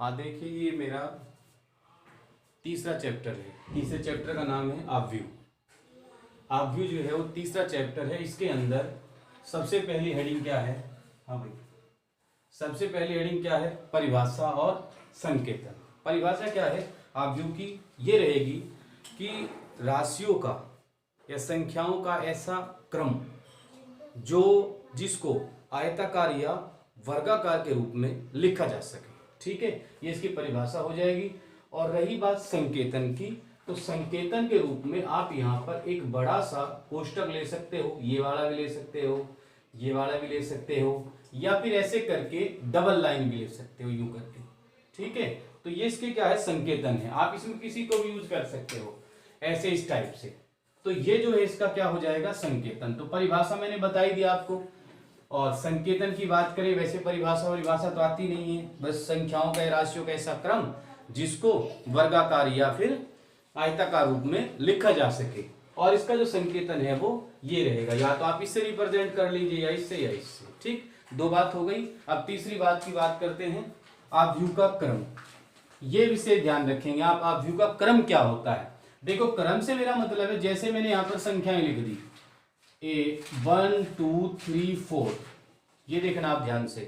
हाँ देखिए, ये मेरा तीसरा चैप्टर है। तीसरे चैप्टर का नाम है आव्यू। आव्यू जो है वो तीसरा चैप्टर है। इसके अंदर सबसे पहली हेडिंग क्या है? हाँ भाई, सबसे पहली हेडिंग क्या है? परिभाषा और संकेतन। परिभाषा क्या है आव्यू की? ये रहेगी कि राशियों का या संख्याओं का ऐसा क्रम जिसको आयताकार या वर्गाकार के रूप में लिखा जा सके। ठीक है, ये इसकी परिभाषा हो जाएगी। और रही बात संकेतन की, तो संकेतन के रूप में आप यहाँ पर एक बड़ा सा कोष्टक ले सकते हो, ये वाला भी ले सकते हो, ये वाला भी ले सकते हो, या फिर ऐसे करके डबल लाइन भी ले सकते हो, यूं करके। ठीक है, तो ये इसके क्या है? संकेतन है। आप इसमें किसी को भी यूज कर सकते हो ऐसे, इस टाइप से। तो ये जो है इसका क्या हो जाएगा? संकेतन। तो परिभाषा मैंने बताई दी आपको। और संकेतन की बात करें, वैसे परिभाषा तो आती नहीं है, बस संख्याओं का, राशियों का ऐसा क्रम जिसको वर्गाकार या फिर आयताकार रूप में लिखा जा सके। और इसका जो संकेतन है वो ये रहेगा, या तो आप इससे रिप्रेजेंट कर लीजिए या इससे या इससे। ठीक, दो बात हो गई। अब तीसरी बात की बात करते हैं, आव्यूह का क्रम। ये विषय ध्यान रखेंगे आप, आव्यूह का क्रम क्या होता है। देखो, क्रम से मेरा मतलब है, जैसे मैंने यहाँ पर संख्याएं लिख दी, 1 2 3 4, ये देखना आप ध्यान से।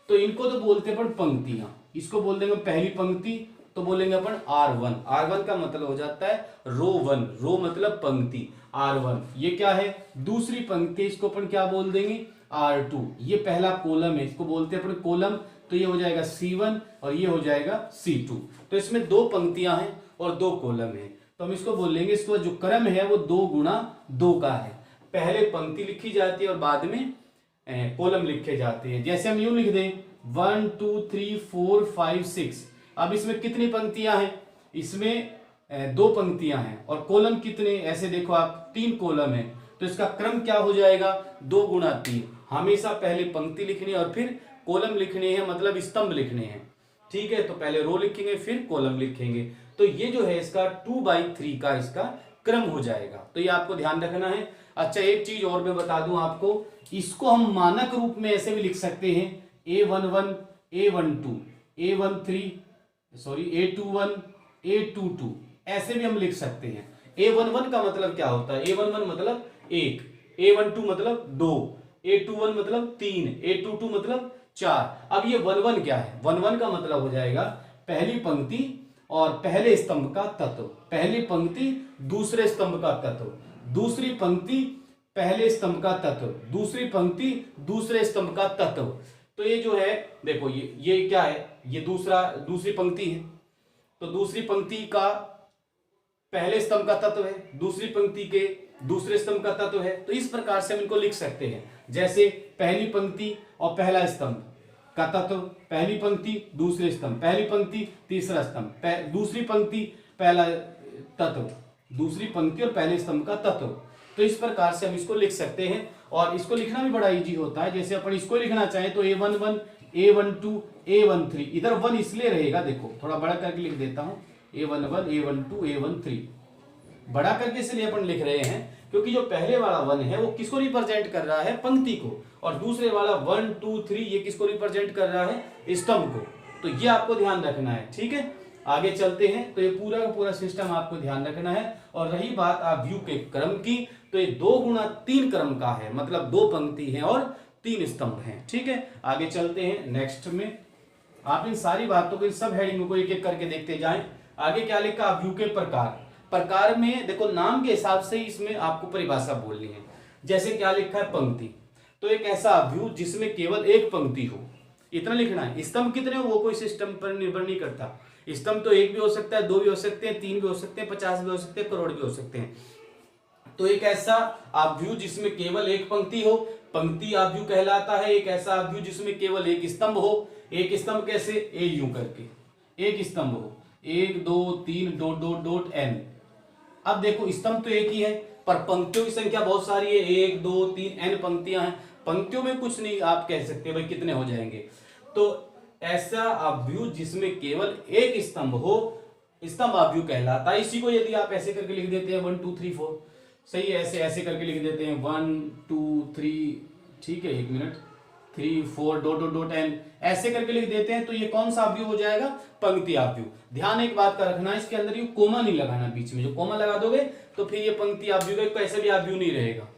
तो इनको तो बोलते हैं अपन पंक्तियां। इसको बोल देंगे पहली पंक्ति, तो बोलेंगे अपन R1। R1 का मतलब हो जाता है रो 1, रो मतलब पंक्ति, R1। ये क्या है? दूसरी पंक्ति, इसको अपन क्या बोल देंगे? R2। ये पहला कॉलम है, इसको बोलते हैं अपन कॉलम, तो ये हो जाएगा C1 और ये हो जाएगा C2। तो इसमें दो पंक्तियां हैं और दो कॉलम है, तो हम इसको बोल लेंगे, इसको जो क्रम है वो 2 गुणा 2 का है। पहले पंक्ति लिखी जाती है और बाद में कॉलम लिखे जाते हैं। जैसे हम यूं लिख दें 1 2 3 4 5 6। अब इसमें कितनी पंक्तियां हैं? इसमें 2 पंक्तियां हैं। और कॉलम कितने? ऐसे देखो आप, 3 कॉलम है, तो इसका क्रम क्या हो जाएगा? 2 गुणा 3। हमेशा पहले पंक्ति लिखनी है और फिर कॉलम लिखने हैं, मतलब स्तंभ लिखने हैं। ठीक है, तो पहले रो लिखेंगे फिर कॉलम लिखेंगे। तो ये जो है इसका 2/3 का इसका क्रम हो जाएगा। तो ये आपको ध्यान रखना है। अच्छा, एक चीज और मैं बता दूं आपको, इसको हम मानक रूप में ऐसे भी लिख सकते हैं, A11 A12 A13 sorry A21 A22, ऐसे भी हम लिख सकते हैं। A11 का मतलब क्या होता है? A11 मतलब 1, A12 मतलब 2, A21 मतलब 3, A22 मतलब 4। अब ये 11 क्या है? 11 का मतलब हो जाएगा पहली पंक्ति और पहले स्तंभ का तत्व, पहली पंक्ति दूसरे स्तंभ का तत्व, दूसरी पंक्ति पहले स्तंभ का तत्व, दूसरी पंक्ति दूसरे स्तंभ का तत्व। तो ये जो है, देखो ये क्या है? ये दूसरी पंक्ति है, तो दूसरी पंक्ति का पहले स्तंभ का तत्व है, दूसरी पंक्ति के दूसरे स्तंभ का तत्व है। तो इस प्रकार से हम इनको लिख सकते हैं, जैसे पहली पंक्ति और पहला स्तंभ का तत्व, पहली पंक्ति दूसरे स्तंभ, पहली पंक्ति तीसरा स्तंभ, दूसरी पंक्ति पहला तत्व, दूसरी पंक्ति और पहले स्तंभ का तत्व। तो इस प्रकार से हम इसको लिख सकते हैं। और इसको लिखना भी बड़ा इजी होता है। जैसे अपन इसको लिखना चाहें तो A11 A12 A13, इधर 1 इसलिए रहेगा, देखो थोड़ा बड़ा करके लिख देता हूं, A11 A12 A13। बड़ा करके इसलिए अपन लिख रहे हैं क्योंकि जो पहले वाला 1 है वो किसको रिप्रेजेंट कर रहा है? पंक्ति को। और दूसरे वाला 1 2 3 ये किसको रिप्रेजेंट कर रहा है? स्तंभ को। तो ये आपको ध्यान रखना है। ठीक है, आगे चलते हैं। तो ये पूरा का पूरा सिस्टम आपको ध्यान रखना है। और रही बात आव्यूह के क्रम की, तो ये 2 गुणा 3 क्रम का है, मतलब 2 पंक्ति है और 3 स्तंभ हैं। ठीक है, आगे चलते हैं नेक्स्ट में। आप इन सारी बातों को, इन सब हेडिंग को एक एक करके देखते जाएं। आगे क्या लिखा? आव्यूह के प्रकार। प्रकार में देखो, नाम के हिसाब से ही इसमें आपको परिभाषा बोलनी है। जैसे क्या लिखा है? पंक्ति। तो एक ऐसा आव्यूह जिसमें केवल एक पंक्ति हो, इतना लिखना है। स्तंभ कितने हो वो कोई सिस्टम पर निर्भर नहीं करता। स्तंभ तो 1 भी हो सकता है, 2 भी हो सकते हैं, 3 भी हो सकते हैं, 50 भी हो सकते हैं, करोड़ भी हो सकते हैं। तो एक ऐसा आव्यूह जिसमें केवल एक पंक्ति हो, पंक्ति आव्यूह कहलाता है। एक ऐसा आव्यूह जिसमें केवल एक स्तंभ हो। एक स्तंभ कैसे? ए यूं करके एक स्तंभ हो, 1 2 3 डॉट डॉट डॉट n। अब देखो, स्तंभ तो एक ही है पर पंक्तियों की संख्या बहुत सारी है, 1 2 3 n पंक्तियां हैं। पंक्तियों में कुछ नहीं आप कह सकते भाई कितने हो जाएंगे। तो ऐसा आव्यूह जिसमें केवल एक स्तंभ हो, स्तंभ आव्यूह कहलाता है। इसी को यदि आप ऐसे करके लिख देते हैं 1 2 3 4, सही है, ऐसे ऐसे करके लिख देते हैं 1 2 3, ठीक है, 1 minute, 3 4 dot dot dot n ऐसे करके लिख देते हैं, तो ये कौन सा अवयव हो जाएगा? पंक्ति अवयव। ध्यान एक बात का रखना, इसके अंदर ये कोमा नहीं लगाना बीच में, जो कोमा लगा दोगे तो फिर ये पंक्ति अवयव कैसे भी अवयव नहीं रहेगा।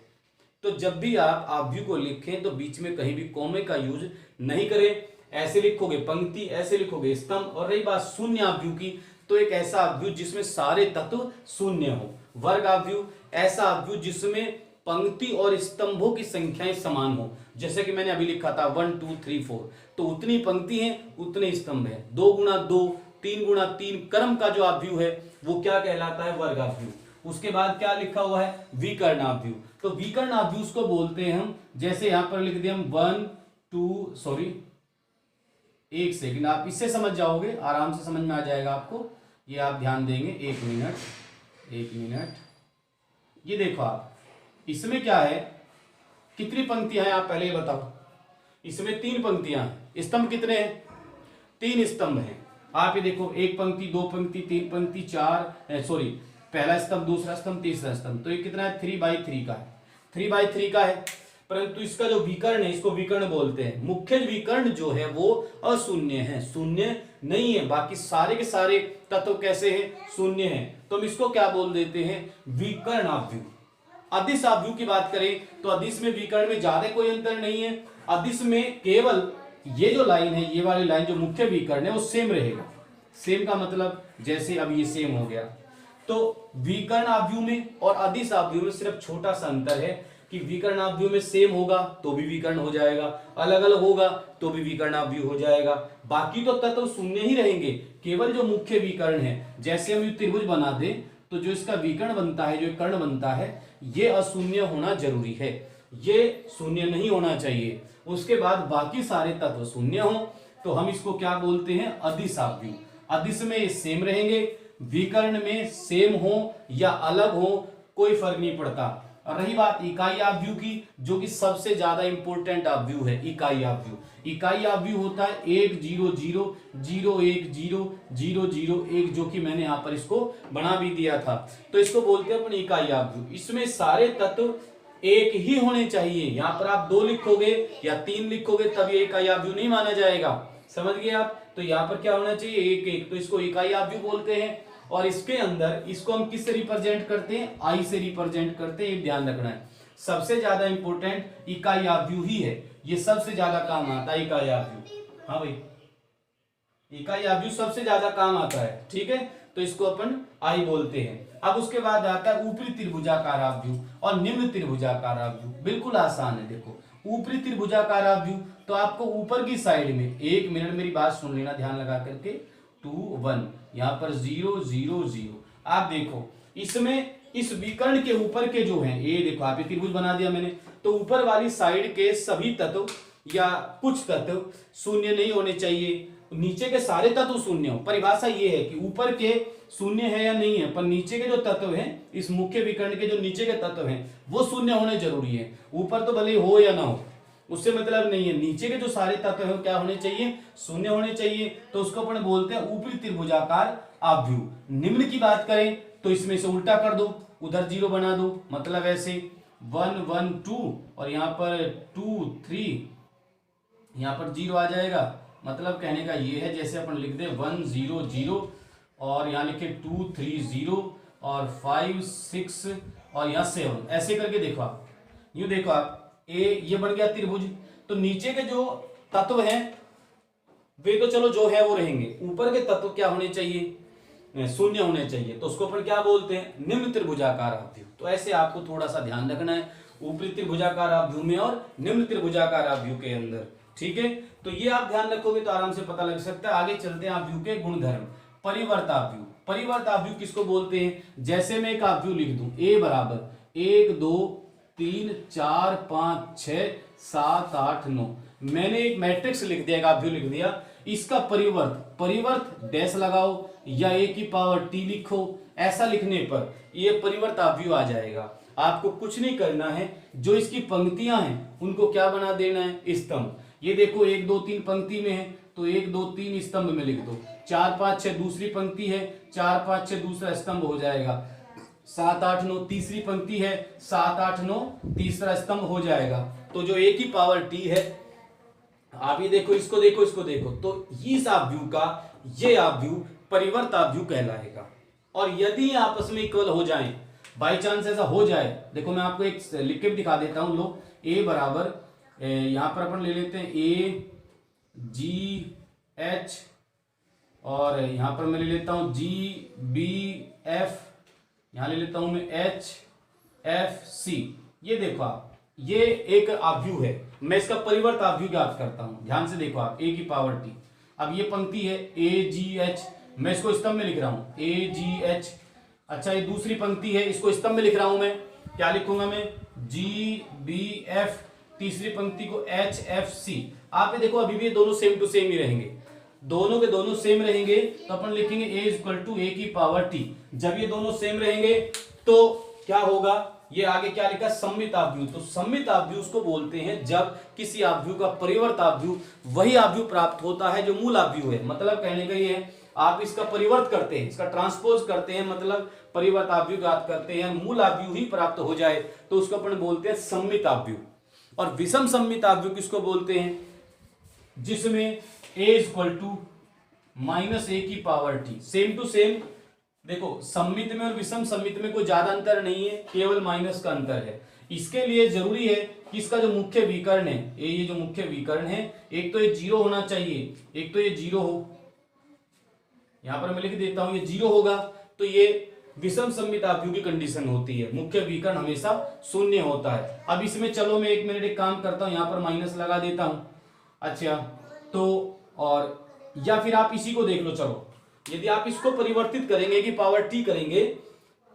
तो जब भी आप अवयव को लिखें तो बीच में कहीं भी कोमे का यूज नहीं करें। ऐसे लिखोगे पंक्ति, ऐसे लिखोगे स्तंभ। और रही बात शून्य अवयव की, तो एक ऐसा अवयव जिसमें सारे तत्व शून्य हो। वर्ग अवयव ऐसा अवयव जिसमें पंक्ति और स्तंभों की संख्याएं समान हो। जैसे कि मैंने अभी लिखा था 1 2 3 4, तो उतनी पंक्ति हैं उतने स्तंभ हैं। 2 गुणा 2 3 गुणा 3 क्रम का जो अवयव है वो क्या कहलाता है? वर्ग अवयव। उसके बाद क्या लिखा हुआ है? विकर्ण अवयव। तो विकर्ण अवयव को बोलते हैं हम, जैसे यहां पर लिख दिए हम 1 2 सॉरी एक सेकंड, आप इससे समझ जाओगे, आराम से समझ में आ जाएगा आपको। ये आप ध्यान देंगे, एक मिनट। ये देखो आप, इसमें क्या है, कितनी पंक्तियां हैं आप पहले ये बताओ। इसमें 3 पंक्तियां हैं। स्तंभ कितने हैं? 3 स्तंभ हैं। आप ये देखो, 1 पंक्ति 2 पंक्ति 3 पंक्ति 4 सॉरी पहला स्तंभ, दूसरा स्तंभ, तीसरा स्तंभ। तो ये कितना है? 3/3 का है। 3/3 का है, परंतु इसका जो विकर्ण है इसको विकर्ण बोलते हैं। मुख्य विकर्ण जो है वो अशून्य है, शून्य नहीं है। बाकी सारे के सारे तत्व कैसे हैं? शून्य हैं। तो हम इसको क्या बोल देते हैं? विकर्ण अवयव। अदिश अवयव की बात करें तो अदिश में विकर्ण में ज्यादा कोई अंतर नहीं है। अदिश में केवल ये जो लाइन है, ये वाली लाइन जो मुख्य विकर्ण है वो सेम रहेगा। सेम का मतलब जैसे अब ये सेम हो गया। तो विकर्ण अवयव में और अदिश अवयव में सिर्फ छोटा सा अंतर है कि विकर्ण अवयव में सेम होगा तो भी विकर्ण हो जाएगा, अलग अलग होगा तो भी विकर्ण अवयव हो जाएगा। बाकी तो तत्व शून्य ही रहेंगे, केवल जो मुख्य विकर्ण है, जैसे हम त्रिभुज बना दे तो जो इसका विकर्ण बनता है, जो कर्ण बनता है, ये अशून्य होना जरूरी है, ये शून्य नहीं होना चाहिए। उसके बाद बाकी सारे तत्व शून्य हो तो हम इसको क्या बोलते हैं? अदिश अवयव। अदिश में सेम रहेंगे, विकर्ण में सेम हो या अलग हो कोई फर्क नहीं पड़ता। और रही बात इकाई अवयव की, जो कि सबसे ज्यादा इंपॉर्टेंट अवयव है, इकाई अवयव। इकाई अवयव होता है 1 0 0 0 1 0 0 0 1, जो कि मैंने यहां पर इसको बना भी दिया था। तो इसको बोलते हैं अपने इकाई अवयव। इसमें सारे तत्व एक ही होने चाहिए। यहां पर आप 2 लिखोगे या 3 लिखोगे तब ये इकाई अवयव नहीं माना जाएगा। समझ गए आप? तो यहाँ पर क्या होना चाहिए? 1 1, तो इसको इकाई अवयव बोलते हैं। और इसके अंदर इसको हम किससे रिप्रेजेंट करते हैं? आई से रिप्रेजेंट करते हैं, ध्यान रखना है। सबसे ज्यादा इंपॉर्टेंट इकाई अवयव ही है, ये सबसे ज्यादा काम आता है इकाई अवयव। हाँ भाई, इकाई अवयव सबसे ज्यादा काम आता है, ठीक है। तो इसको अपन आई बोलते हैं। अब उसके बाद आता है ऊपरी त्रिभुजाकार अवयव और निम्न त्रिभुजाकार अवयव। बिल्कुल आसान है। देखो, ऊपरी त्रिभुजाकार अवयव तो आपको ऊपर की साइड में, 1 मिनट मेरी बात सुन लेना ध्यान लगा करके, 2 1, यहाँ पर 0 0 0। आप देखो इसमें इस विकर्ण के ऊपर के जो हैं, ये देखो आप त्रिभुज बना दिया मैंने, तो ऊपर वाली साइड के सभी तत्व या कुछ तत्व शून्य नहीं होने चाहिए, नीचे के सारे तत्व शून्य हो। परिभाषा ये है कि ऊपर के शून्य है या नहीं है, पर नीचे के जो तत्व हैं, इस मुख्य विकर्ण के जो नीचे के तत्व हैं वो शून्य होने जरूरी है। ऊपर तो भले हो या ना हो, उससे मतलब नहीं है। नीचे के जो सारे तत्व हैं क्या होने चाहिए? शून्य होने चाहिए। तो उसको अपन बोलते हैं ऊपरी त्रिभुजाकार अवयव। निम्न की बात करें तो इसमें से उल्टा कर दो, उधर 0 बना दो, मतलब ऐसे 1 1 2 और यहाँ पर 2 3, यहाँ पर 0 आ जाएगा। मतलब कहने का ये है, जैसे अपन लिख दे 1 0 0 और यहाँ लिखे 2 3 0 और 5 6 और यहाँ 7, ऐसे करके देखो आप, यूं देखो आप, ये बन गया त्रिभुज। तो नीचे के जो तत्व हैं वे तो चलो जो है वो रहेंगे, ऊपर के तत्व क्या होने चाहिए? शून्य होने चाहिए। तो उसको अपन क्या बोलते हैं? निम्न त्रिभुजाकार अवयव। तो ऐसे आपको थोड़ा सा ध्यान रखना है ऊपरी त्रिभुजाकार अवयव में और निम्न त्रिभुजाकार अवयव के अंदर, ठीक है। तो ये आप ध्यान रखोगे तो आराम से पता लग सकता है। आगे चलते हैं अवयव के गुणधर्म। परिवर्त अवयव। परिवर्त अवयव किसको बोलते हैं? जैसे मैं एक अवयव लिख दूं, a बराबर 1 2 3 4 5 6 7 8 9, मैंने एक मैट्रिक्स लिख दिया, एक अवयव लिख दिया। इसका परिवर्त डैश लगाओ या a की पावर t लिखो, ऐसा लिखने पर ये परिवर्त अवयव आ जाएगा। आपको कुछ नहीं करना है, जो इसकी पंक्तियां हैं उनको क्या बना देना है? स्तंभ। ये देखो 1 2 3 पंक्ति में है तो 1 2 3 स्तंभ में लिख दो। 4 5 6 दूसरी पंक्ति है, 4 5 6 दूसरा स्तंभ हो जाएगा। 7 8 9 तीसरी पंक्ति है, 7 8 9 तीसरा स्तंभ हो जाएगा। तो जो a की पावर t है आप ये देखो, इसको देखो, इसको देखो, तो इस आव्यूह का ये आव्यूह परिवर्त आव्यूह कहलाएगा। और यदि आपस में इक्वल हो जाएं, बाई चांस ऐसा हो जाए, देखो मैं आपको एक लिख के भी दिखा देता हूं। लो ए बराबर, यहां पर अपन ले लेते हैं ए जी एच, और यहां पर मैं ले लेता हूं जी बी एफ, यहां ले लेता हूं मैं एच एफ सी। ये देखो आप, ये एक आव्यूह है, मैं इसका परिवर्त आव्यूह ज्ञात करता हूं। ध्यान से देखो आप, ए की पावर टी। अब ये पंक्ति है ए जी एच, मैं इसको स्तंभ में लिख रहा हूं ए जी एच। अच्छा, ये दूसरी पंक्ति है, इसको स्तंभ में लिख रहा हूं मैं, क्या लिखूंगा मैं, जी बी एफ। तीसरी पंक्ति को एच एफ सी। आप ये देखो, अभी भी ये दोनों सेम टू सेम ही रहेंगे, दोनों के दोनों सेम रहेंगे, तो अपन लिखेंगे a इक्वल टू ए की पावर टी। जब ये दोनों सेम रहेंगे तो क्या होगा, ये आगे क्या लिखा, सम्मित आव्यूह। तो सम्मित आव्यूह उसको बोलते हैं जब किसी आव्यूह का परिवर्त आव्यूह वही आव्यूह प्राप्त होता है जो मूल आव्यूह है। मतलब कहने का ये है, आप इसका परिवर्त करते हैं, इसका ट्रांसपोज करते हैं, मतलब परिवर्त आव्यूह ज्ञात करते हैं, मूल आव्यूह ही प्राप्त हो जाए तो उसको अपन बोलते हैं सम्मित आव्यूह। और विषम सम्मित आव्यूह किसको बोलते हैं, जिसमें a इक्वल टू माइनस ए की power T. Same to same, देखो सम्मित में और विषम सम्मित में कोई ज्यादा अंतर नहीं है, केवल माइनस का अंतर है। इसके लिए जरूरी है कि इसका जो मुख्य विकर्ण है, ये जो मुख्य विकर्ण है, एक तो ये जीरो होना चाहिए, एक तो ये जीरो हो, यहां पर मैं लिख देता हूं ये जीरो होगा, तो ये विषम सम्मित आव्यूह की कंडीशन होती है, मुख्य विकर्ण हमेशा शून्य होता है। अब इसमें चलो मैं 1 मिनट एक काम करता हूं, यहां पर माइनस लगा देता हूं। अच्छा, तो और या फिर आप इसी को देख लो, चलो यदि आप इसको परिवर्तित करेंगे कि पावर टी करेंगे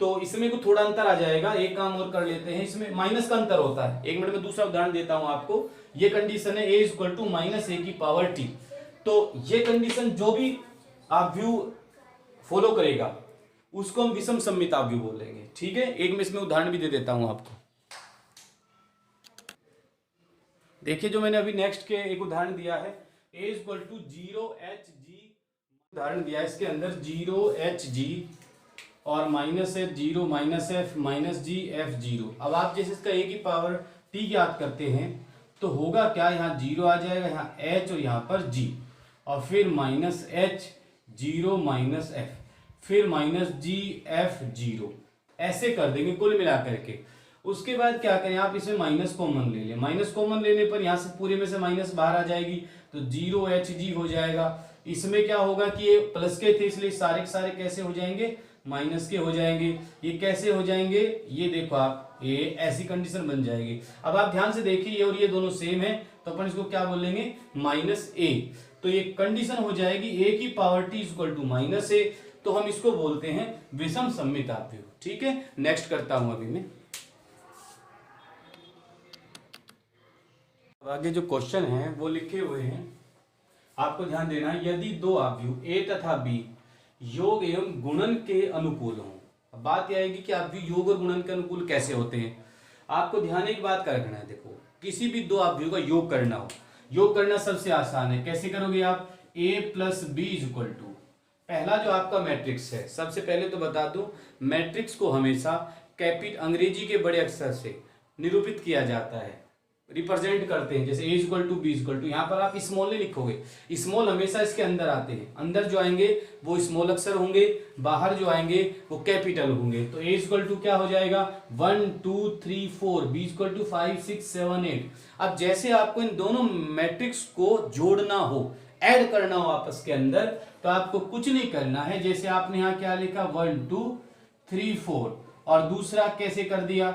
तो इसमें को थोड़ा अंतर आ जाएगा। एक काम और कर लेते हैं, इसमें माइनस का अंतर होता है। 1 मिनट में दूसरा उदाहरण देता हूं आपको। ये कंडीशन है a इक्वल टू माइनस ए की पावर टी। तो ये कंडीशन जो भी आव्यूह फॉलो करेगा उसको हम विषम सम्मित आव्यूह बोलेंगे। ठीक है, एक मैं इसमें उदाहरण भी दे देता हूं आपको। देखिए, जो मैंने अभी नेक्स्ट के एक उदाहरण दिया है, a इक्वल टू 0hg उदाहरण दिया है, इसके अंदर 0hg और माइनस है 0 माइनस एफ माइनस जी एफ 0। अब आप जैसे इसका a की पावर t याद करते हैं तो होगा क्या, यहाँ 0 आ जाएगा, यहाँ h और यहाँ पर g, और फिर माइनस h 0 माइनस एफ, फिर माइनस जी एफ 0, ऐसे कर देंगे कुल मिला करके। उसके बाद क्या करें, आप इसमें माइनस कॉमन ले लें। माइनस कॉमन लेने पर यहाँ से पूरे में से माइनस बाहर आ जाएगी, तो 0hg हो जाएगा। इसमें क्या होगा कि ये प्लस के थे इसलिए सारे के सारे कैसे हो जाएंगे, माइनस के हो जाएंगे। ये कैसे हो जाएंगे, ये देखो आप, ये ऐसी कंडीशन बन जाएगी। अब आप ध्यान से देखिए, ये और ये दोनों सेम है, तो अपन इसको क्या बोलेंगे, माइनस ए। तो ये कंडीशन हो जाएगी ए की power t equal to minus a, तो हम इसको बोलते हैं विषम सम्मित आव्यूह। ठीक है, नेक्स्ट करता हूं अभी मैं। आगे जो क्वेश्चन है वो लिखे हुए हैं, आपको ध्यान देना है। यदि दो आव्यूह ए तथा बी योग एवं गुणन के अनुकूल हों। अब बात यह आएगी कि आव्यूह योग और गुणन के अनुकूल कैसे होते हैं। आपको ध्यान एक बात का रखना है, देखो किसी भी दो आव्यूह का योग करना हो, योग करना सबसे आसान है। कैसे करोगे आप, a plus B equal to, पहला जो आपका मैट्रिक्स है, सबसे पहले तो बता दूं, मैट्रिक्स को हमेशा अंग्रेजी के बड़े अक्षर से निरूपित किया जाता है, रिप्रेजेंट करते हैं। जैसे a equal to B equal to, यहाँ पर आप स्मॉल नहीं लिखोगे, स्मॉल हमेशा इसके अंदर आते हैं, अंदर जो आएंगे वो स्मॉल अक्षर होंगे, बाहर जो आएंगे वो कैपिटल होंगे। तो a इक्वल टू क्या हो जाएगा, 1 2 3 4, b इक्वल टू 5 6 7 8। अब जैसे आपको इन दोनों मैट्रिक्स को जोड़ना हो, ऐड करना हो आपस के अंदर, तो आपको कुछ नहीं करना है। जैसे आपने यहाँ क्या लिखा, 1 2 3 4, और दूसरा कैसे कर दिया,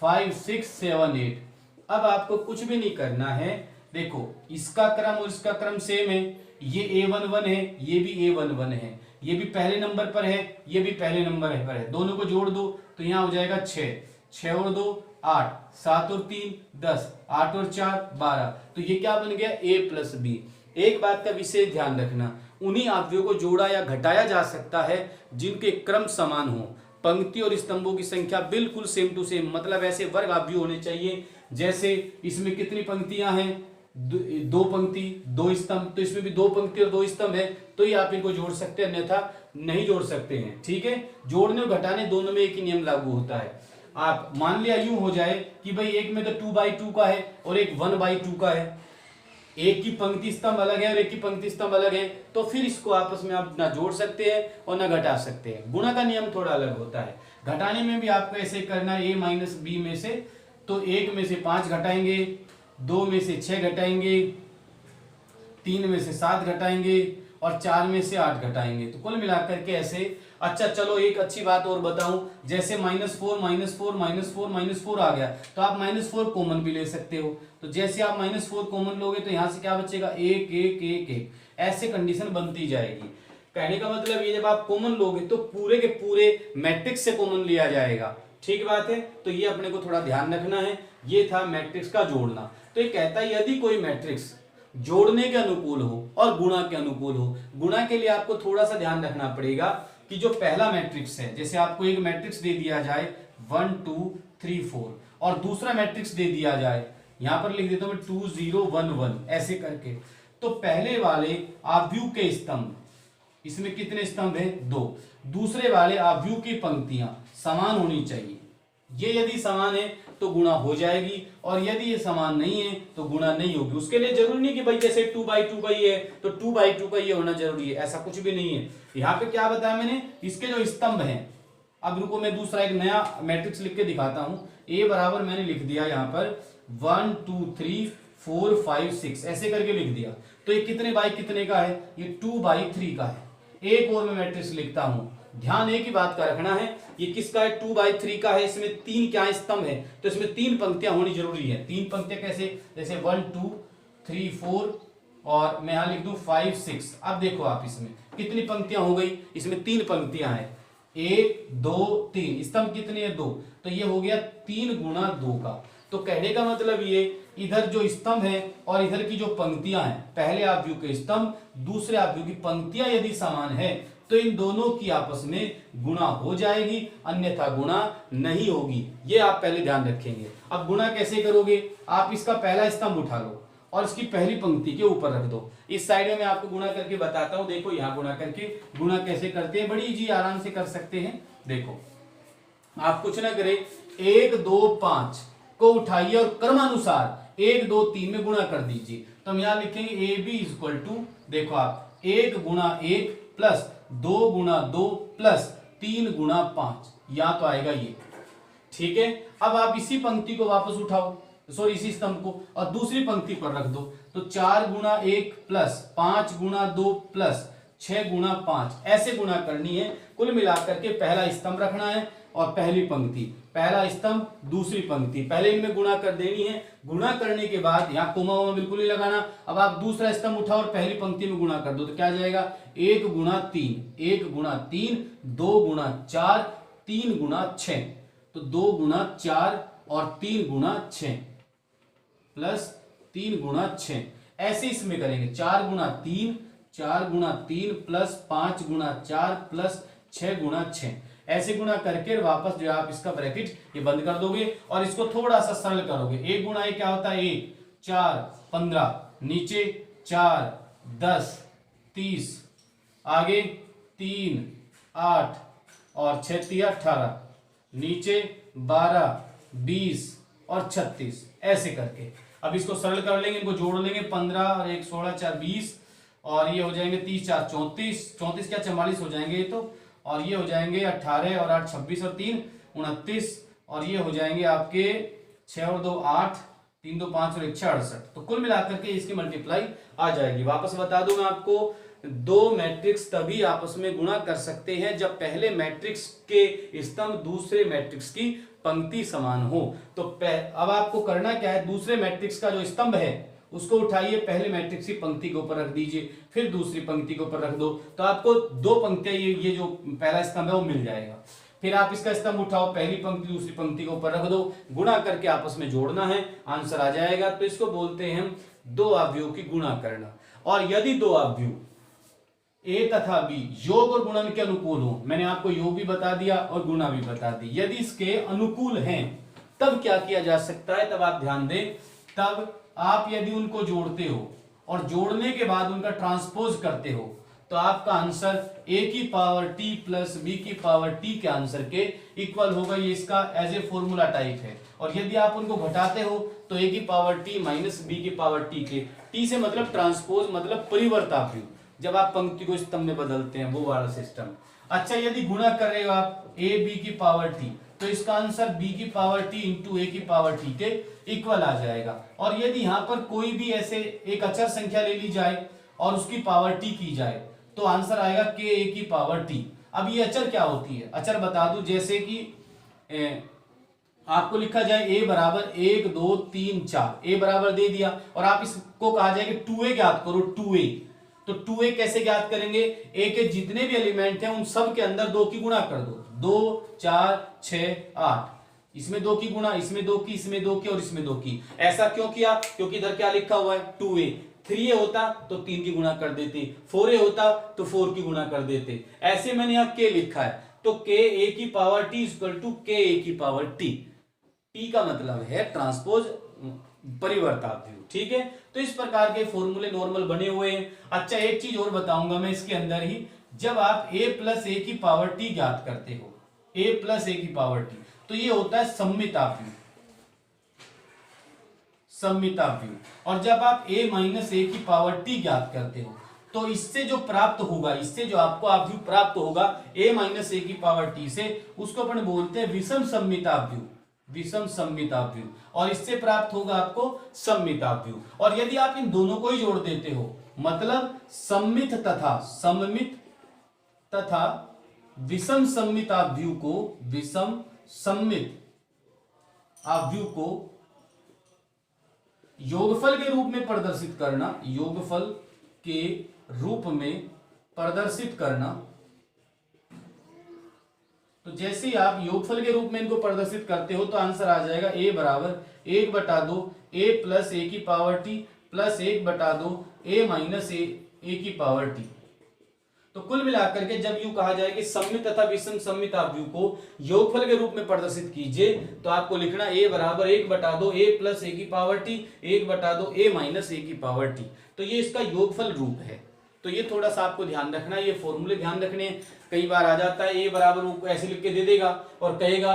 5 6 7 8। अब आपको कुछ भी नहीं करना है, देखो इसका क्रम और इसका क्रम सेम है, ये a11 है, ये भी a11 है, ये भी पहले नंबर पर है, ये भी पहले नंबर पर है, दोनों को जोड़ दो तो यहाँ हो जाएगा 6, 6 और 2 8, 7 और 3 10, 8 और 4 12। तो ये क्या बन गया, a प्लस बी। एक बात का विशेष ध्यान रखना, उन्हीं आव्यूहों को जोड़ा या घटाया जा सकता है जिनके क्रम समान हो, पंक्ति और स्तंभों की संख्या बिल्कुल सेम टू सेम, मतलब ऐसे वर्ग आव्यूह होने चाहिए। जैसे इसमें कितनी पंक्तियां हैं, 2 पंक्ति 2 स्तंभ, तो इसमें भी 2 पंक्ति और 2 स्तंभ है, तो ये आप इनको जोड़ सकते हैं, अन्यथा नहीं जोड़ सकते हैं। ठीक है, जोड़ने और घटाने दोनों में एक ही नियम लागू होता है। आप मान लिया यूं हो जाए कि भाई एक में तो 2/2 का है और एक 1/2 का है, एक की पंक्ति स्तंभ अलग है और एक की पंक्ति स्तंभ अलग है, तो फिर इसको आपस में आप ना जोड़ सकते हैं और ना घटा सकते हैं। गुणा का नियम थोड़ा अलग होता है। घटाने में भी आपको ऐसे करना है, a माइनस बी में से, तो 1 में से 5 घटाएंगे, 2 में से 6 घटाएंगे, 3 में से 7 घटाएंगे और 4 में से 8 घटाएंगे। तो कुल मिलाकर के ऐसे। अच्छा चलो एक अच्छी बात और बताऊं, जैसे -4 -4 -4 -4 आ गया तो आप -4 कॉमन भी ले सकते हो। तो जैसे आप -4 कॉमन लोगे तो यहां से क्या बचेगा, 1 1 1 1, ऐसे कंडीशन बनती जाएगी। कहने का मतलब ये, जब आप कॉमन लोगे तो पूरे के पूरे मैट्रिक्स से कॉमन लिया जाएगा। ठीक बात है, तो ये अपने को थोड़ा ध्यान रखना है। ये था मैट्रिक्स का जोड़ना। तो ये कहता है यदि कोई मैट्रिक्स जोड़ने के अनुकूल हो और गुणा के अनुकूल हो। गुणा के लिए आपको थोड़ा सा ध्यान रखना पड़ेगा कि जो पहला मैट्रिक्स है, जैसे आपको एक मैट्रिक्स दे दिया जाए 1 2 3 4 और दूसरा मैट्रिक्स दे दिया जाए, यहां पर लिख देता हूं मैं 2 0 1 1 ऐसे करके, तो पहले वाले आव्यूह के स्तंभ, इसमें कितने स्तंभ है, 2। दूसरे वाले आव्यूह की पंक्तियां समान होनी चाहिए। ये यदि समान है तो गुणा हो जाएगी, और यदि ये समान नहीं है तो गुणा नहीं होगी। उसके लिए जरूरी नहीं कि भाई जैसे 2/2 का ये है तो 2/2 का ये होना जरूरी है, ऐसा कुछ भी नहीं है। यहाँ पे क्या बताया मैंने, इसके जो स्तंभ हैं, अब रुको मैं दूसरा एक नया मैट्रिक्स लिख के दिखाता हूं। ए बराबर मैंने लिख दिया यहाँ पर 1 2 3 4 5 6 ऐसे करके लिख दिया। तो ये कितने बाई कितने का है, ये 2/3 का है। एक और मैं मैट्रिक्स लिखता हूं, ध्यान एक ही बात का रखना है, ये किसका है, 2/3 का है। इसमें 3 क्या स्तंभ है, तो इसमें 3 पंक्तियां होनी जरूरी है। 3 पंक्तियां कैसे, जैसे 1 2 3 4 और मैं यहां लिख दूं 5 6। अब देखो आप इसमें कितनी पंक्तियां हो गई, इसमें 3 पंक्तियां हैं, 1 2 3, स्तंभ कितने हैं, 2, तो ये हो गया 3 गुणा 2 का। तो कहने का मतलब ये, इधर जो स्तंभ है और इधर की जो पंक्तियां हैं, पहले आव्यूह के स्तंभ दूसरे आव्यूह की पंक्तियां यदि समान है तो इन दोनों की आपस में गुणा हो जाएगी, अन्यथा गुणा नहीं होगी। ये आप पहले ध्यान रखेंगे। अब गुणा कैसे करोगे, आप इसका पहला स्तंभ उठा लो और इसकी पहली पंक्ति के ऊपर रख दो। इस साइड में मैं आपको गुणा करके बताता हूं। देखो यहां गुणा करके, गुणा कैसे करते हैं, बड़ी जी आराम से कर सकते हैं। देखो आप कुछ ना करें, 1 2 5 को उठाइए और क्रमानुसार 1 2 3 में गुणा कर दीजिए। तो हम यहां लिखेंगे ए बी इक्वल टू, देखो आप 1 गुणा 1 प्लस 2 गुणा 2 प्लस 3 गुणा 5, या तो आएगा ये। ठीक है, अब आप इसी पंक्ति को वापस उठाओ, सॉरी इसी स्तंभ को, और दूसरी पंक्ति पर रख दो। तो 4 गुणा 1 प्लस 5 गुणा 2 प्लस 6 गुणा 5, ऐसे गुणा करनी है। कुल मिलाकर के पहला स्तंभ रखना है और पहली पंक्ति, पहला स्तंभ दूसरी पंक्ति, पहले इनमें गुणा कर देनी है। गुणा करने के बाद यहाँ कोमा वोमा बिल्कुल नहीं लगाना। अब आप दूसरा स्तंभ उठाओ और पहली पंक्ति में गुणा कर दो, तो क्या जाएगा, 1 गुणा 3, 1 गुणा 3, 2 गुणा 4, 3 गुणा 6, तो 2 गुणा 4 और 3 गुणा 6 प्लस 3 गुणा 6, ऐसे इसमें करेंगे। 4 गुणा 3, 4 गुणा 3 प्लस 5 गुणा 4 प्लस 6 गुणा 6, ऐसे गुणा करके वापस जो है आप इसका ब्रैकेट ये बंद कर दोगे और इसको थोड़ा सा सरल करोगे। 1 गुणा 1 क्या होता है, 1 4 15, नीचे 4 10 30, आगे 3 8 और 6 3 18, नीचे 12 20 और 36, ऐसे करके अब इसको सरल कर लेंगे, इनको जोड़ लेंगे। 15 और 1 16 4 20 और ये हो जाएंगे 30 4 34, 34 क्या 44 हो जाएंगे ये तो, और ये हो जाएंगे 18 और 8 26 और 3 29, और ये हो जाएंगे आपके 6 और 2 8, 3 2 5 और 1 6 68। तो कुल मिलाकर के इसकी मल्टीप्लाई आ जाएगी। वापस बता दूं मैं आपको, दो मैट्रिक्स तभी आपस में गुणा कर सकते हैं जब पहले मैट्रिक्स के स्तंभ दूसरे मैट्रिक्स की पंक्ति समान हो। तो अब आपको करना क्या है, दूसरे मैट्रिक्स का जो स्तंभ है उसको उठाइए, पहले मैट्रिक्स की पंक्ति के ऊपर रख दीजिए, फिर दूसरी पंक्ति के ऊपर रख दो, तो आपको 2 पंक्तियां ये जो पहला स्तंभ है वो मिल जाएगा। फिर आप इसका स्तंभ उठाओ, पहली पंक्ति दूसरी पंक्ति के ऊपर रख दो, गुणा करके आपस में जोड़ना है, आंसर आ जाएगा। तो इसको बोलते हैं हम दो अवयवों की गुणा करना। और यदि दो अवयव ए तथा बी योग और गुणन के अनुकूल हो, मैंने आपको योग भी बता दिया और गुणा भी बता दी, यदि इसके अनुकूल हैं तब क्या किया जा सकता है, तब आप ध्यान दें, तब आप यदि उनको जोड़ते हो और जोड़ने के बाद उनका ट्रांसपोज करते हो तो तो आपका आंसर a की पावर t प्लस b की पावर t के आंसर के इक्वल होगा। ये इसका एज ए फॉर्मूला टाइप है। और यदि आप उनको घटाते हो तो a की पावर t माइनस b की पावर t के, t से मतलब ट्रांसपोज मतलब परिवर्ताव्यू, जब आप पंक्ति को स्तंभ में बदलते हैं वो वाला सिस्टम। अच्छा, यदि गुणा कर रहे हो आप a b की पावर t, तो इसका आंसर b की पावर t इंटू a की पावर t के इक्वल आ जाएगा। और यदि यहाँ पर कोई भी ऐसे एक अचर संख्या ले ली जाए और उसकी पावर t की जाए तो आंसर आएगा k a की पावर t। अब ये अचर क्या होती है, अचर बता दूं, जैसे कि आपको लिखा जाए a बराबर 1 2 3 4, a बराबर दे दिया और आप इसको कहा जाए कि 2a ज्ञात करो, 2a। तो 2a कैसे ज्ञात करेंगे, a के जितने भी एलिमेंट हैं उन सब के अंदर 2 की गुणा कर दो, 2 4 6 8, इसमें 2 की गुणा, इसमें 2 की, इसमें 2 की और इसमें 2 की। ऐसा क्यों किया, क्योंकि इधर क्या लिखा हुआ है 2a। 3a होता तो 3 की गुणा कर देते, 4a होता तो 4 की गुणा कर देते। ऐसे मैंने यहाँ k लिखा है, तो k a की power t equal to k a की पावर t। t का मतलब है ट्रांसपोज परिवर्ताव्यू, ठीक है। तो इस प्रकार के फॉर्मूले नॉर्मल बने हुए हैं। अच्छा, एक चीज और बताऊंगा मैं इसके अंदर ही, जब आप a प्लस ए की पावर t ज्ञात करते हो, a प्लस ए की पावर t, तो ये होता है सम्मिताव्यू, सम्मिताव्यू। और जब आप a माइनस ए की पावर t ज्ञात करते हो तो इससे जो प्राप्त होगा, इससे जो आपको आव्यू प्राप्त होगा a माइनस ए की पावर t से, उसको अपन बोलते हैं विषम सम्मिताव्यू, विषम सम्मिताव्यू। और इससे प्राप्त होगा आपको सम्मिताव्यू। और यदि आप इन दोनों को ही जोड़ देते हो, मतलब सम्मित तथा सममित तथा विषम सम्मिताव्यू को, विषम सम्मित आव्यू को योगफल के रूप में प्रदर्शित करना, योगफल के रूप में प्रदर्शित करना, तो जैसे ही आप योगफल के रूप में इनको प्रदर्शित करते हो तो आंसर आ जाएगा a बराबर 1/2 a प्लस ए की power t plus 1/2 a minus ए की पावर t। तो कुल मिलाकर के जब यूं कहा जाए कि सम्मित तथा विषम सम्मित आव्यूह को योगफल के रूप में प्रदर्शित कीजिए, तो आपको लिखना a बराबर 1/2 a प्लस ए की पावर t 1/2 a माइनस ए की पावर t। तो ये इसका योगफल रूप है। तो ये थोड़ा सा आपको ध्यान रखना, ये फॉर्मूले ध्यान रखने। कई बार आ जाता है a बराबर ऐसे लिख के दे देगा और कहेगा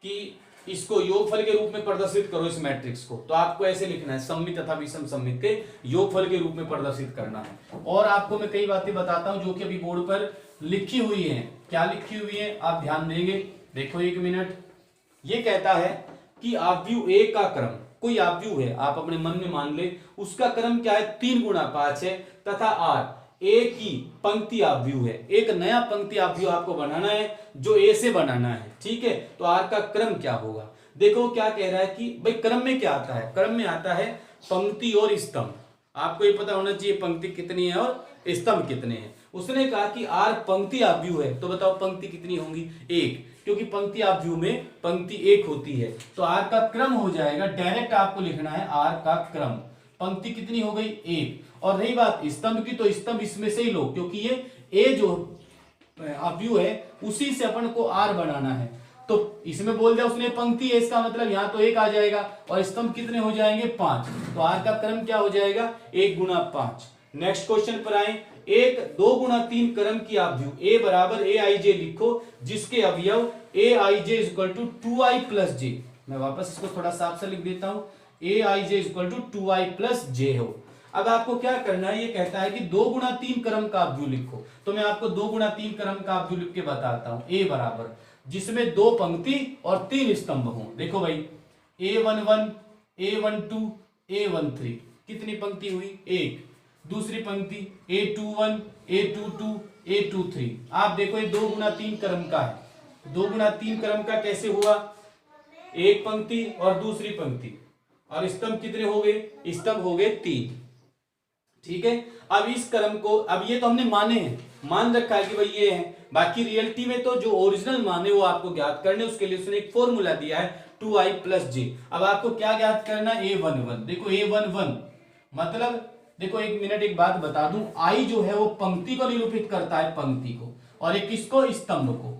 कि इसको योगफल के रूप में प्रदर्शित करो इस मैट्रिक्स को, तो आपको ऐसे लिखना है सम्मित तथा विषम सम्मित के योगफल के रूप में प्रदर्शित करना है। और आपको मैं कई बातें बताता हूं जो कि अभी बोर्ड पर लिखी हुई है। क्या लिखी हुई है आप ध्यान देंगे, देखो 1 मिनट। ये कहता है कि आव्यूह a का क्रम, कोई आव्यूह है आप अपने मन में मान ले, उसका क्रम क्या है 3 गुणा 5 है, तथा r a की पंक्ति आव्यूह है। एक नया पंक्ति आव्यूह आपको बनाना है जो a से बनाना है, ठीक है। तो r का क्रम क्या होगा, देखो क्या कह रहा है कि भाई क्रम में क्या आता है, क्रम में आता है पंक्ति और स्तंभ। आपको ये पता होना चाहिए पंक्ति कितनी है और स्तंभ कितने हैं। उसने कहा कि r पंक्ति आव्यूह है, तो बताओ पंक्ति कितनी होंगी 1, क्योंकि पंक्ति आव्यूह में पंक्ति 1 होती है। तो r का क्रम हो जाएगा, डायरेक्ट आपको लिखना है r का क्रम। पंक्ति कितनी हो गई 1। और रही बात स्तंभ की, तो स्तंभ इसमें से ही लो, क्योंकि ये a जो आव्यूह है उसी से अपन को r बनाना है। तो इसमें बोल दिया उसने पंक्ति है, इसका मतलब यहाँ तो 1 आ जाएगा और स्तंभ कितने हो जाएंगे 5। तो r का क्रम क्या हो जाएगा 1 गुणा 5। नेक्स्ट क्वेश्चन पर आए, 2 गुणा 3 क्रम की आव्यूह a बराबर aij लिखो, जिसके अवयव aij equal to 2i plus j। मैं वापस इसको थोड़ा साफ से लिख देता हूं, aij equal to 2i plus j हो। अब आपको क्या करना है, ये कहता है कि 2 गुणा 3 क्रम का आव्यूह लिखो। तो मैं आपको 2 गुणा 3 क्रम का आव्यूह लिख के बताता हूं। a बराबर जिसमें 2 पंक्ति और 3 स्तंभ हों। देखो भाई a11 a12 a13 कितनी पंक्ति हुई 1, दूसरी पंक्ति a21 a22 a23। आप देखो ये 2 गुणा 3 क्रम का है। 2 गुणा 3 क्रम का कैसे हुआ, एक पंक्ति और दूसरी पंक्ति, और स्तंभ कितने हो गए, स्तंभ हो गए 3, ठीक है। अब इस क्रम को, अब ये तो हमने माने हैं, मान रखा है कि भाई ये है, बाकी रियलिटी में तो जो ओरिजिनल माने वो आपको ज्ञात करने, उसके लिए उसने एक फॉर्मूला दिया है 2i प्लस j। अब आपको क्या ज्ञात करना है a11। देखो a11 मतलब, देखो 1 मिनट एक बात बता दूं, i जो है वो पंक्ति को निरूपित करता है, पंक्ति को, और एक किसको स्तंभ को,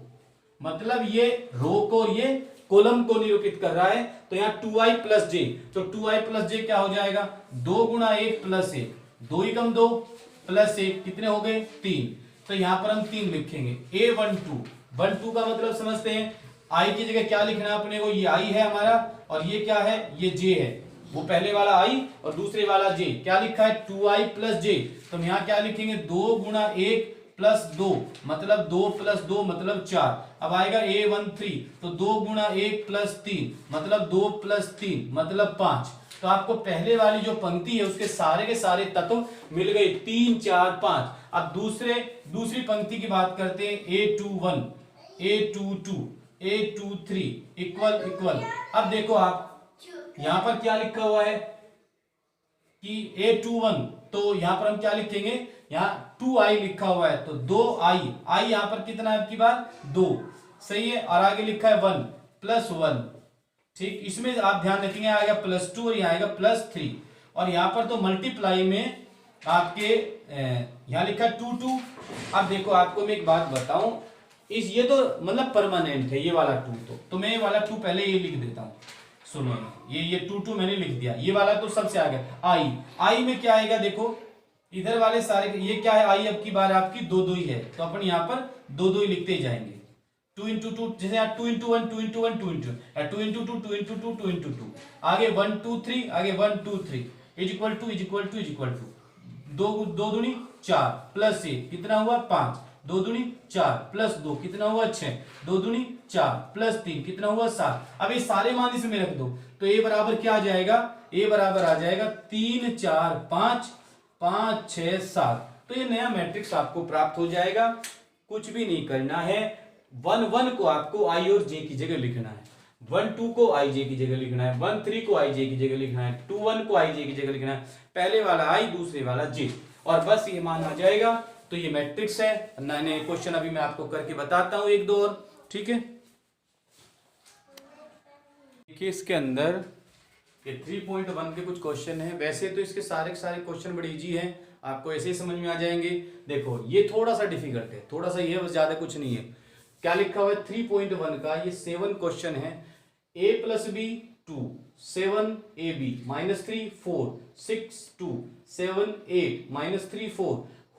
मतलब ये रो को और ये कॉलम को निरूपित कर रहा है। तो यहाँ 2i प्लस j, तो 2i प्लस j क्या हो जाएगा 2 गुणा 1 प्लस 1, 2 ही कम 2, प्लस 1 कितने हो गए 3। तो यहां पर हम 3 लिखेंगे। A12 12 का मतलब समझते हैं, i की जगह क्या लिखना है अपने को, ये i है हमारा और ये क्या है, ये j है। वो पहले वाला i और दूसरे वाला j, क्या लिखा है 2i प्लस j। तो हम यहाँ क्या लिखेंगे 2 गुणा 1 प्लस 2 मतलब 2 प्लस 2 मतलब 4। अब आएगा A13 तो 2 गुणा 1 प्लस 3 मतलब 2 प्लस 3 मतलब 5। तो आपको पहले वाली जो पंक्ति है उसके सारे तत्व मिल गए 3 4 5। अब दूसरी पंक्ति की बात करते हैं, A21 A22 A23 इक्वल। अब देखो आप यहां पर क्या लिखा हुआ है कि A21, तो यहां पर हम क्या लिखेंगे, यहाँ 2i लिखा हुआ है तो 2i यहां पर कितना है आपकी बात 2, सही है। और आगे लिखा है 1 प्लस 1, ठीक। इसमें आप ध्यान रखेंगे आएगा +2 और यहाँ आएगा +3। और यहाँ पर तो मल्टीप्लाई में आपके यहाँ लिखा 2 2। अब देखो आपको मैं एक बात बताऊं, ये तो मतलब परमानेंट है ये वाला 2, तो मैं ये वाला 2 पहले ये लिख देता हूं। सुनो, ये 2 2 मैंने लिख दिया, ये वाला तो सबसे आ गया। आई में क्या आएगा देखो, इधर वाले सारे, ये क्या है आई, अब की बार आपकी 2 2 ही है तो अपन यहाँ पर 2 2 ही लिखते जाएंगे। 2 इंटू 2, जैसे 2 into 1 2 into 1 2 into 2 into 2 2 into 2 2 into 2, आगे 1 2 3, आगे 1 2 3 इज इक्वल टू 2 दूनी 4 प्लस 1 कितना हुआ 5, 2 दूनी 4 प्लस 2 कितना हुआ 6, 2 दूनी 4 प्लस 3 कितना हुआ 7। अब ये सारे मान इसमें रख दो तो ए बराबर क्या आ जाएगा, ए बराबर आ जाएगा 3 4 5 5 6 7। तो ये नया मैट्रिक्स आपको प्राप्त हो जाएगा। कुछ भी नहीं करना है, 1 1 को आपको i और j की जगह लिखना है, 1 2 को i j की जगह लिखना है, 1 3 को i j की जगह लिखना है, 2 1 को i j की जगह लिखना है, पहले वाला i दूसरे वाला j, और बस ये मान आ जाएगा। तो ये मैट्रिक्स है। नए क्वेश्चन अभी मैं आपको करके बताता हूं एक दो और, ठीक है। देखिए इसके अंदर ये 3.1 के कुछ क्वेश्चन है। वैसे तो इसके सारे क्वेश्चन बड़े इजी हैं, आपको ऐसे ही समझ में आ जाएंगे। देखो ये थोड़ा सा डिफिकल्ट है, थोड़ा सा ये बस, ज्यादा कुछ नहीं है। क्या लिखा हुआ है 3.1 का, ये 7 क्वेश्चन है। a plus B 2 7 ab minus 3 4 6 2 7 8 minus 3 4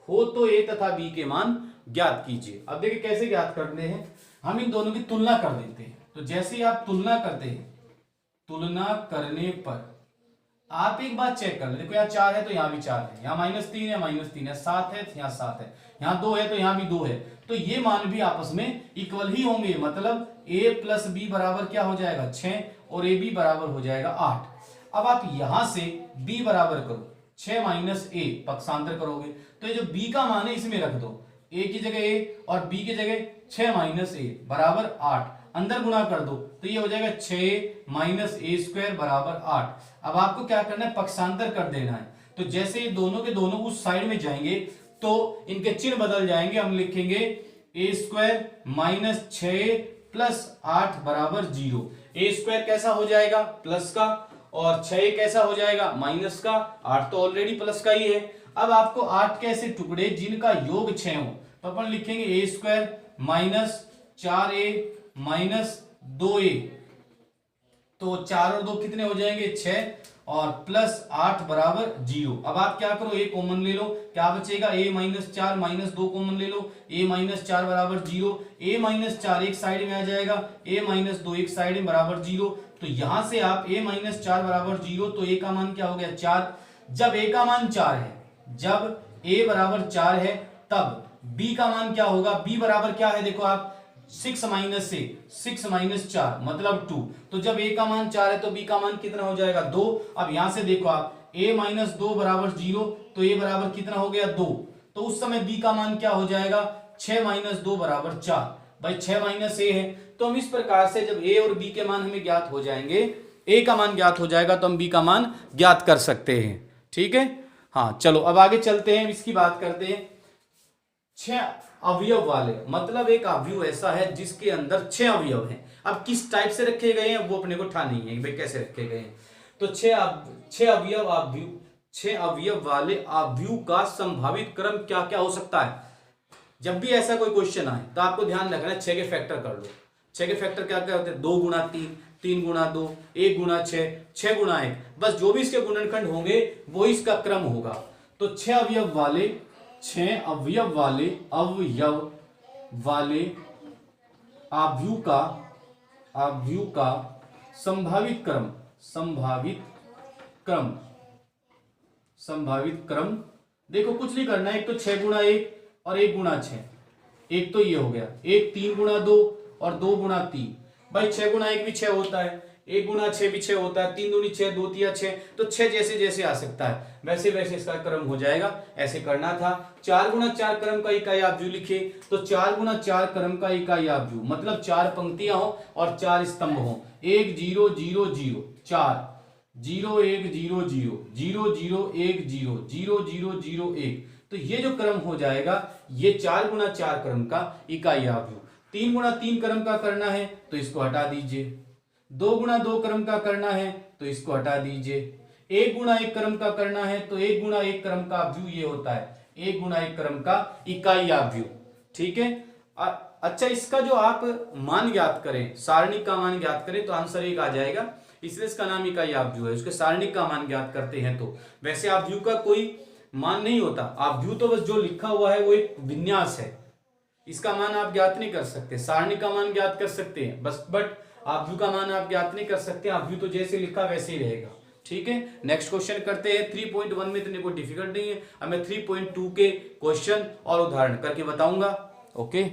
हो तो a तथा b के मान ज्ञात कीजिए। अब देखिए कैसे ज्ञात करते हैं, हम इन दोनों की तुलना कर देते हैं। तो जैसे ही आप तुलना करते हैं, तुलना करने पर आप एक बात चेक कर ले, देखो यहाँ 4 है तो यहाँ भी 4 है, यहाँ -3 है -3 है, 7 है तो यहाँ 7 है, यहाँ 2 है तो यहाँ भी 2 है। तो ये मान भी आपस में इक्वल ही होंगे, मतलब a प्लस बी बराबर क्या हो जाएगा 6 और ए बी बराबर हो जाएगा 8। अब आप यहां से b बराबर करो, 6 माइनस a पक्षांतर करोगे तो ये जो b का मान है इसमें रख दो, a की जगह a और b की जगह 6 माइनस a बराबर 8, अंदर गुणा कर दो तो ये हो जाएगा 6 माइनस ए स्क्वायर बराबर 8। अब आपको क्या करना है, पक्षांतर कर देना है। तो जैसे ये दोनों के दोनों उस साइड में जाएंगे तो इनके चिन्ह बदल जाएंगे, हम लिखेंगे ए स्क्वायर माइनस 6 प्लस 8 बराबर 0। ए स्क्वायर कैसा हो जाएगा प्लस का, और 6 कैसा हो जाएगा माइनस का, 8 तो ऑलरेडी प्लस का ही है। अब आपको 8 के ऐसे टुकड़े जिनका योग 6 हो तो अपन लिखेंगे ए square minus 4a minus 2a, तो 4 और 2 कितने हो जाएंगे 6 और प्लस 8 बराबर 0। अब आप क्या करो, a कॉमन ले लो, क्या बचेगा a माइनस 4 माइनस 2 कॉमन ले लो, a माइनस 4 बराबर 0, a माइनस 4 एक साइड में आ जाएगा, a माइनस 2 एक साइड में बराबर 0। तो यहां से आप a माइनस 4 बराबर 0, तो a का मान क्या हो गया 4। जब a का मान 4 है, जब a बराबर 4 है तब b का मान क्या होगा, b बराबर क्या है देखो आप 6 माइनस से 6 माइनस 4 मतलब 2। तो जब a का मान 4 है तो b का मान कितना हो जाएगा 2। अब यहां से देखो आप a माइनस 2 बराबर 0, तो a बराबर कितना हो गया 2। तो उस समय b का मान क्या हो जाएगा 6 माइनस 2 बराबर 4। भाई 6 माइनस a है, तो हम इस प्रकार से जब a और b के मान हमें ज्ञात हो जाएंगे, a का मान ज्ञात हो जाएगा तो हम b का मान ज्ञात कर सकते हैं। ठीक है, हाँ चलो अब आगे चलते हैं, इसकी बात करते हैं। 6 अवयव वाले, मतलब एक अवयव ऐसा है जिसके अंदर 6 अवयव हैं। अब किस टाइप से रखे गए हैं वो अपने को ठा नहीं है भाई कैसे रखे गए हैं। तो 6 अवयव वाले अवयव का संभावित क्रम क्या क्या हो सकता है। जब भी ऐसा कोई क्वेश्चन आए तो आपको ध्यान रखना है 6 के फैक्टर कर लो। 6 के फैक्टर क्या क्या होते हैं, 2 गुणा 3, 3 गुणा 2, 1 गुणा 6, 6 गुणा 1, बस जो भी इसके गुणनखंड होंगे वो इसका क्रम होगा। तो 6 अवयव वाले 6 अवयव वाले आव्यूह का संभावित क्रम। देखो कुछ नहीं करना है, एक तो 6 गुणा 1 और 1 गुणा 6, एक तो ये हो गया, एक 3 गुणा 2 और 2 गुणा 3। भाई 6 गुणा 1 भी 6 होता है, 1 गुणा 6 भी 6 होता है, 3 दूनी 6, 2 तिया 6, तो 6 जैसे जैसे आ सकता है वैसे वैसे इसका क्रम हो जाएगा। ऐसे करना था। 4 गुणा 4 क्रम का इकाई आव्यूह लिखे, तो 4 गुणा 4 क्रम का इकाई आव्यूह मतलब 4 पंक्तियां हो और 4 स्तंभ हो। 1 0 0 0 4 0 1 0 0 0 0 1 0 0 0 0 1, तो ये जो क्रम हो जाएगा ये 4 गुणा 4 क्रम का इकाई आव्यूह। 3 गुणा 3 क्रम का करना है तो इसको हटा दीजिए। 2 गुणा 2 क्रम का करना है तो इसको हटा दीजिए। 1 गुणा 1 क्रम का करना है तो 1 गुणा 1 क्रम का आव्यूह ये होता है, 1 गुणा 1 क्रम का इकाई आव्यूह। ठीक है। अच्छा, इसका जो आप मान ज्ञात करें, सारणिक का मान ज्ञात करें तो आंसर 1 आ जाएगा, इसलिए इसका नाम इकाई आव्यूह है। उसके सारणिक का मान ज्ञात करते हैं तो वैसे आव्यूह का कोई मान नहीं होता, आव्यूह तो बस जो लिखा हुआ है वो एक विन्यास है, इसका मान आप ज्ञात नहीं कर सकते। सारणी का मान ज्ञात कर सकते हैं बस, बट आव्यूह का मान आप ज्ञात नहीं कर सकते। आव्यूह तो जैसे लिखा वैसे ही रहेगा। ठीक है, नेक्स्ट क्वेश्चन करते हैं। 3.1 में इतने कोई डिफिकल्ट नहीं है, अब मैं 3.2 के क्वेश्चन और उदाहरण करके बताऊंगा। ओके।